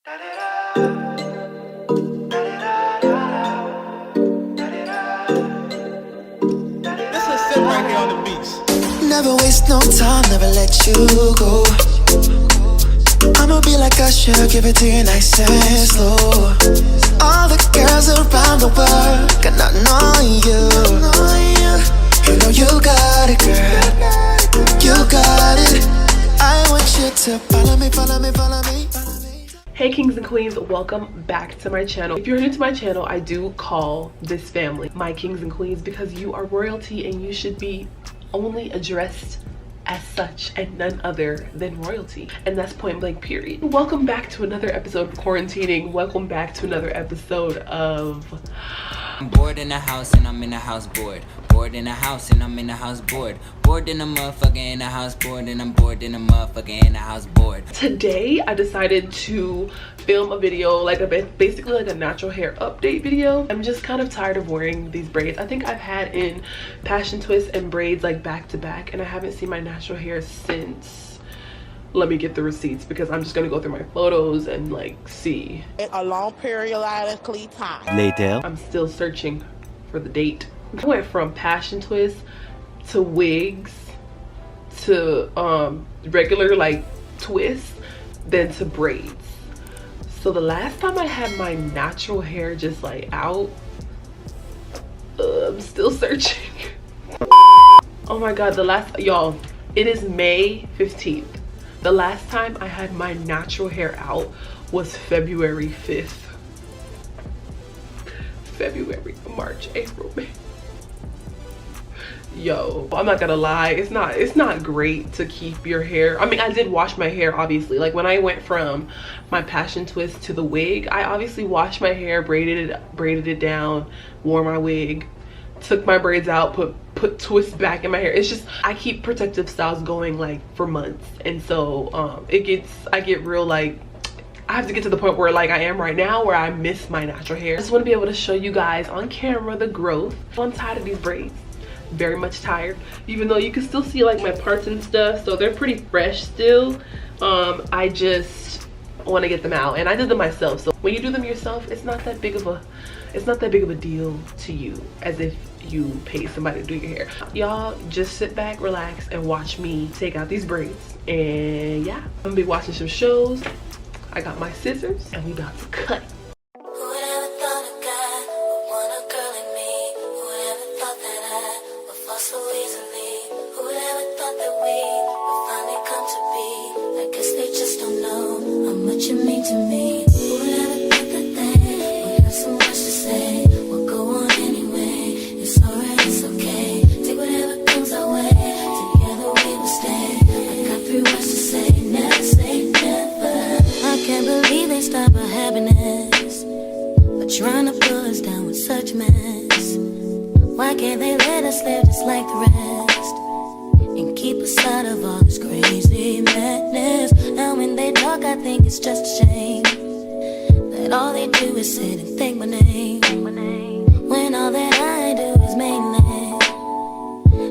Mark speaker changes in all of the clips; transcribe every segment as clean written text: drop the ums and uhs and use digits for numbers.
Speaker 1: Never waste no time, never let you go. I'ma be like Usher, give it to you nice and slow. All the girls around the world got nothing on you. You know you got it, girl. You got it. I want you to follow me, follow me, follow me.
Speaker 2: Hey kings and queens, welcome back to my channel. If you're new to my channel, I do call this family my kings and queens because you are royalty and you should be only addressed as such and none other than royalty, and that's point blank period. Welcome back to another episode of quarantining. Welcome back to another episode of
Speaker 3: I'm bored in the house and I'm in the house bored. Bored in the house and I'm in the house bored. Bored in the motherfucker in the house bored, and I'm bored in the motherfucker in the house bored.
Speaker 2: Today I decided to film a video, like basically like a natural hair update video. I'm just kind of tired of wearing these braids. I think I've had in passion twists and braids like back to back, and I haven't seen my natural hair since, let me get the receipts because I'm just gonna go through my photos and like see.
Speaker 4: A long periodically time.
Speaker 5: Later.
Speaker 2: I'm still searching for the date. I went from passion twists to wigs to regular like twists, then to braids. So the last time I had my natural hair just like out, I'm still searching. Oh my god, the last, y'all, it is May 15th. The last time I had my natural hair out was February 5th. February, March, April, May. Yo, I'm not gonna lie, it's not great to keep your hair. I mean, I did wash my hair obviously. Like when I went from my passion twist to the wig, I obviously washed my hair, braided it down, wore my wig, took my braids out, put twists back in my hair. It's just, I keep protective styles going like for months, and so I get real like, I have to get to the point where like I am right now where I miss my natural hair. I just want to be able to show you guys on camera the growth. I'm tired of these braids, very much tired, even though you can still see like my parts and stuff, so they're pretty fresh still. I just want to get them out, and I did them myself. So when you do them yourself, it's not that big of a deal to you as if you pay somebody to do your hair. Y'all just sit back, relax, and watch me take out these braids. And yeah, I'm gonna be watching some shows. I got my scissors and we about to cut.
Speaker 6: Trying to pull us down with such mess. Why can't they let us live just like the rest and keep us out of all this crazy madness? And when they talk, I think it's just a shame that all they do is sit and think my name, when all that I do is mainly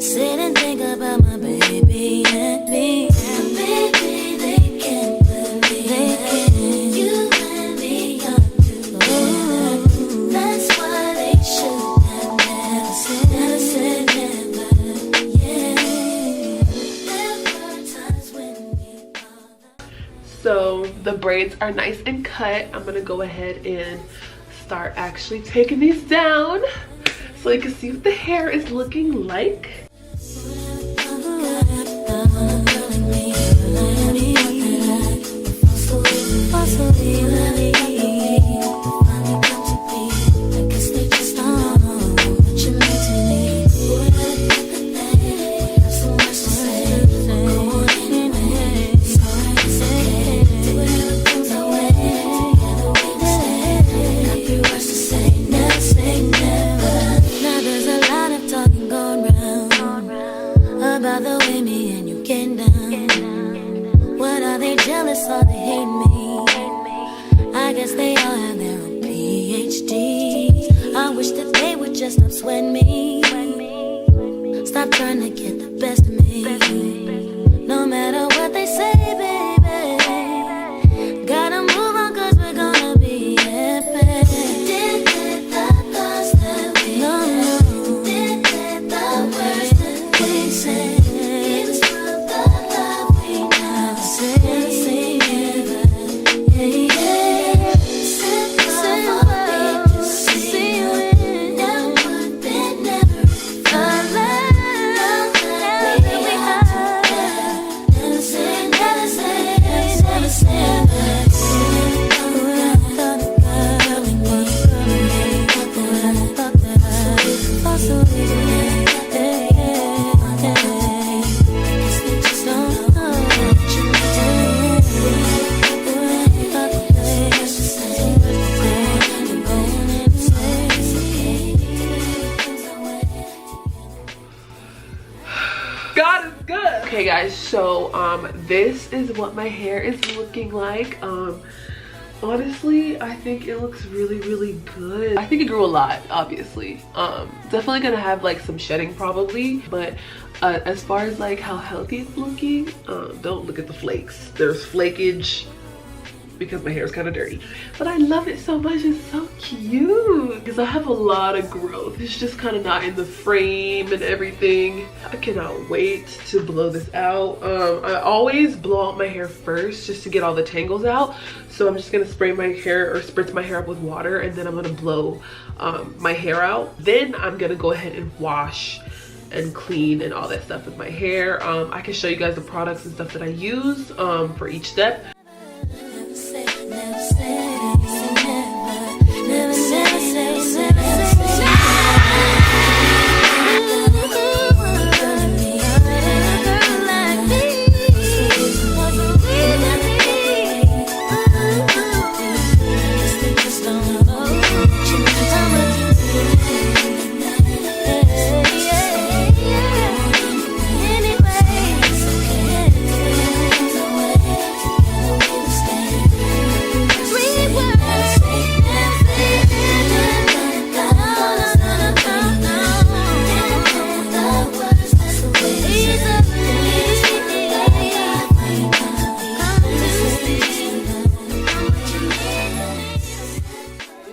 Speaker 6: sit and think about my baby and me. And baby, they can't believe they can't. You and me are together. That's why they should have never said never. Yeah. There were times when we bothered.
Speaker 2: So the braids are nice and cut. I'm gonna go ahead and start actually taking these down so you can see what the hair is looking like.
Speaker 6: Are they hating me? I guess they all have their own PhDs. I wish that they would just stop sweating me. Stop trying to get the best of me. No matter what they say, baby, gotta move on 'cause we're
Speaker 2: So this is what my hair is looking like. Honestly, I think it looks really good. I think it grew a lot, obviously. Definitely gonna have like some shedding probably, but as far as like how healthy it's looking, don't look at the flakes. There's flakage because my hair is kind of dirty, but I love it so much. It's so cute because I have a lot of growth. It's just kind of not in the frame and everything. I cannot wait to blow this out. I always blow out my hair first just to get all the tangles out. So I'm just gonna spray my hair or spritz my hair up with water, and then I'm gonna blow my hair out. Then I'm gonna go ahead and wash and clean and all that stuff with my hair. I can show you guys the products and stuff that I use for each step.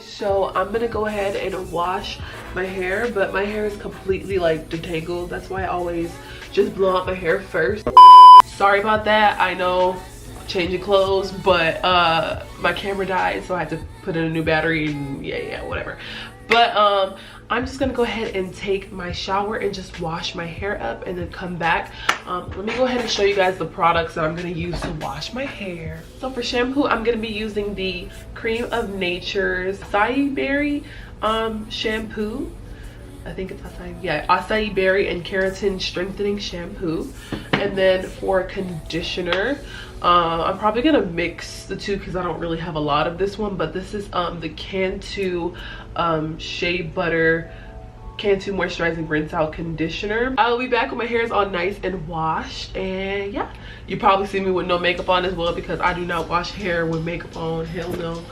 Speaker 2: So I'm gonna go ahead and wash my hair, but my hair is completely like detangled. That's why I always just blow out my hair first. Sorry about that. I know, changing clothes, but my camera died, so I had to put in a new battery and yeah, whatever. But I'm just gonna go ahead and take my shower and just wash my hair up and then come back. Let me go ahead and show you guys the products that I'm gonna use to wash my hair. So for shampoo, I'm gonna be using the Cream of Nature's Acai Berry shampoo. I think it's acai berry and keratin strengthening shampoo. And then for conditioner, I'm probably gonna mix the two because I don't really have a lot of this one, but this is the Cantu Shea Butter Cantu moisturizing rinse out conditioner. I'll be back when my hair is all nice and washed, and yeah, you probably see me with no makeup on as well because I do not wash hair with makeup on. Hell no.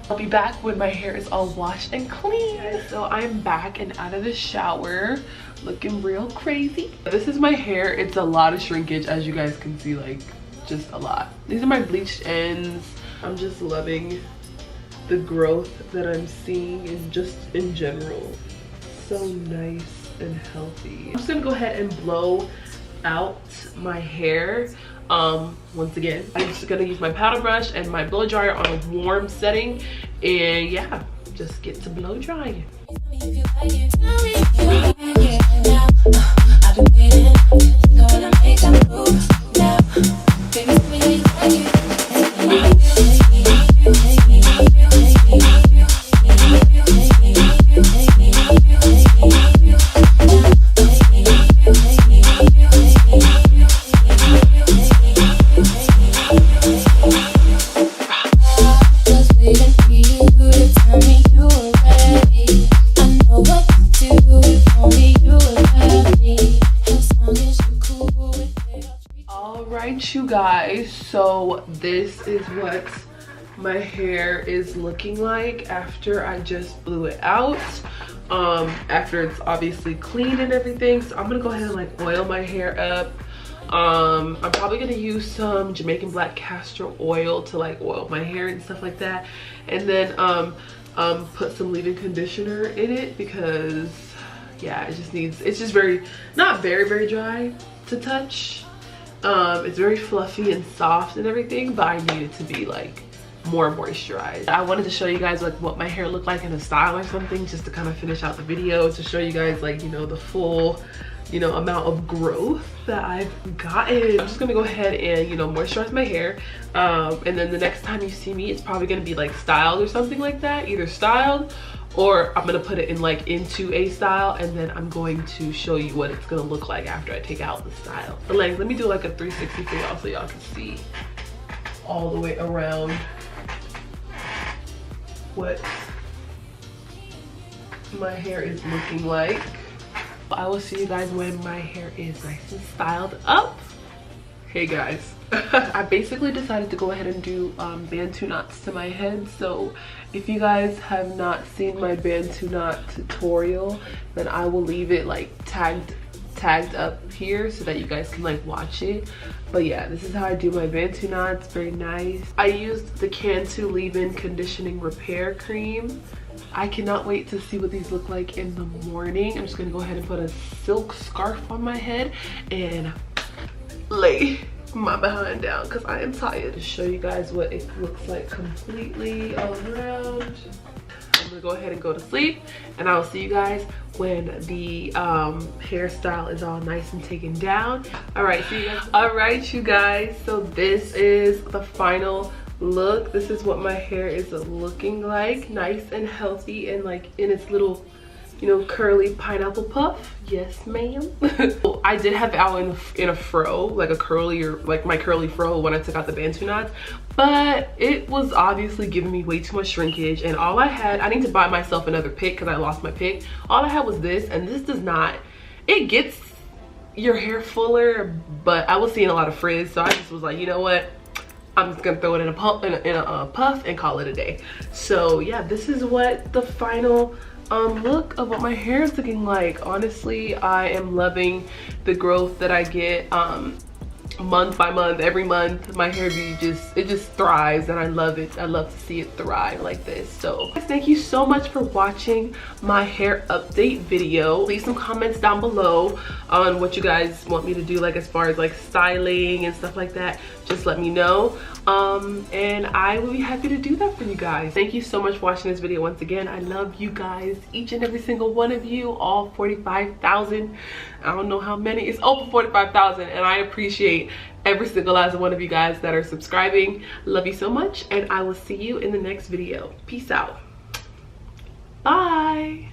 Speaker 2: I'll be back when my hair is all washed and clean. So I'm back and out of the shower, looking real crazy. This is my hair. It's a lot of shrinkage, as you guys can see, like just a lot. These are my bleached ends. I'm just loving the growth that I'm seeing and just in general. So nice and healthy. I'm just gonna go ahead and blow out my hair. Once again, I'm just gonna use my powder brush and my blow dryer on a warm setting, and yeah, just get to blow drying. You guys, so this is what my hair is looking like after I just blew it out, after it's obviously clean and everything. So I'm gonna go ahead and like oil my hair up. I'm probably gonna use some Jamaican black castor oil to like oil my hair and stuff like that, and then put some leave-in conditioner in it because yeah, it's just very, not very dry to touch. It's very fluffy and soft and everything, but I need it to be like more moisturized. I wanted to show you guys like what my hair looked like in a style or something, just to kind of finish out the video, to show you guys like, you know, the full, you know, amount of growth that I've gotten. I'm just gonna go ahead and, you know, moisturize my hair, and then the next time you see me, it's probably gonna be like styled or something like that, either styled or I'm gonna put it in like into a style, and then I'm going to show you what it's gonna look like after I take out the style. But like, let me do like a 360 for y'all so y'all can see all the way around what my hair is looking like. I will see you guys when my hair is nice and styled up. Hey guys, I basically decided to go ahead and do bantu knots to my head. So if you guys have not seen my bantu knot tutorial, then I will leave it like tagged up here so that you guys can like watch it. But yeah, this is how I do my bantu knots. Very nice. I used the Cantu leave-in conditioning repair cream. I cannot wait to see what these look like in the morning. I'm just gonna go ahead and put a silk scarf on my head and lay my behind down because I am tired. To show you guys what it looks like completely around, I'm gonna go ahead and go to sleep, and I will see you guys when the hairstyle is all nice and taken down. All right, see you guys. All right, you guys, so this is the final look. This is what my hair is looking like, nice and healthy and like in its little, you know, curly pineapple puff. Yes ma'am. I did have it out in a fro, like a curly, or like my curly fro when I took out the bantu knots, but it was obviously giving me way too much shrinkage, and all I had, I need to buy myself another pick because I lost my pick. All I had was this, and this does not, it gets your hair fuller, but I was seeing a lot of frizz, so I just was like, you know what, I'm just gonna throw it in a puff and call it a day. So yeah, this is what the final look of what my hair is looking like. Honestly, I am loving the growth that I get month by month. Every month my hair just thrives, and I love it. I love to see it thrive like this. So thank you so much for watching my hair update video. Leave some comments down below on what you guys want me to do, like as far as like styling and stuff like that. Just let me know, and I will be happy to do that for you guys. Thank you so much for watching this video once again. I love you guys, each and every single one of you, all 45,000. I don't know how many, it's over 45,000, and I appreciate every single last one of you guys that are subscribing. Love you so much, and I will see you in the next video. Peace out. Bye.